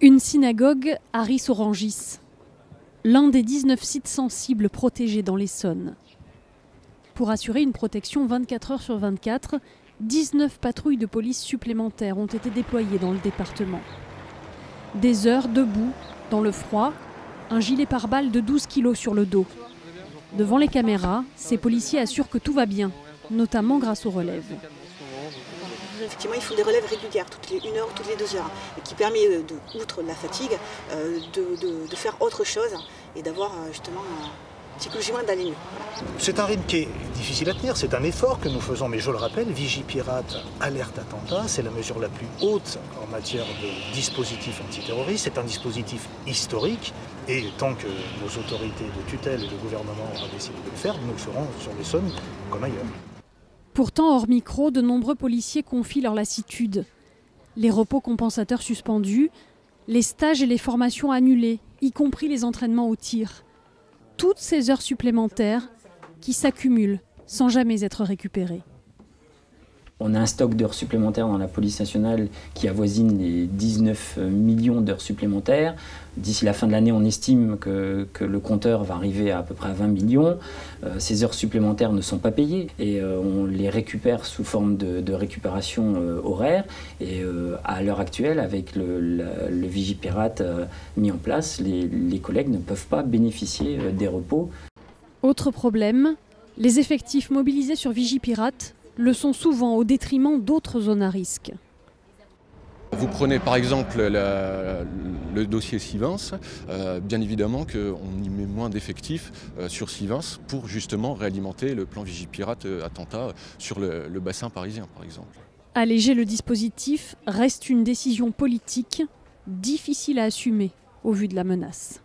Une synagogue à Ris-Orangis, l'un des 19 sites sensibles protégés dans l'Essonne. Pour assurer une protection 24 heures sur 24, 19 patrouilles de police supplémentaires ont été déployées dans le département. Des heures debout, dans le froid, un gilet pare-balles de 12 kilos sur le dos. Devant les caméras, ces policiers assurent que tout va bien, notamment grâce aux relèves. Effectivement, il faut des relèves régulières, toutes les 1 heure, toutes les 2 heures, qui permet, outre la fatigue, de faire autre chose et d'avoir justement psychologiquement d'aller mieux. C'est un rythme qui est difficile à tenir, c'est un effort que nous faisons, mais je le rappelle, Vigipirate, alerte attentat, c'est la mesure la plus haute en matière de dispositif antiterroriste, c'est un dispositif historique, et tant que nos autorités de tutelle et de gouvernement ont décidé de le faire, nous le ferons sur l'Essonne comme ailleurs. Pourtant, hors micro, de nombreux policiers confient leur lassitude. Les repos compensateurs suspendus, les stages et les formations annulées, y compris les entraînements au tir. Toutes ces heures supplémentaires qui s'accumulent sans jamais être récupérées. On a un stock d'heures supplémentaires dans la police nationale qui avoisine les 19 millions d'heures supplémentaires. D'ici la fin de l'année, on estime que le compteur va arriver à peu près à 20 millions. Ces heures supplémentaires ne sont pas payées et on les récupère sous forme de récupération horaire. Et à l'heure actuelle, avec le Vigipirate mis en place, les collègues ne peuvent pas bénéficier des repos. Autre problème, les effectifs mobilisés sur Vigipirate le sont souvent au détriment d'autres zones à risque. Vous prenez par exemple le dossier Sivens, bien évidemment qu'on y met moins d'effectifs sur Sivens pour justement réalimenter le plan Vigipirate attentat sur le bassin parisien par exemple. Alléger le dispositif reste une décision politique difficile à assumer au vu de la menace.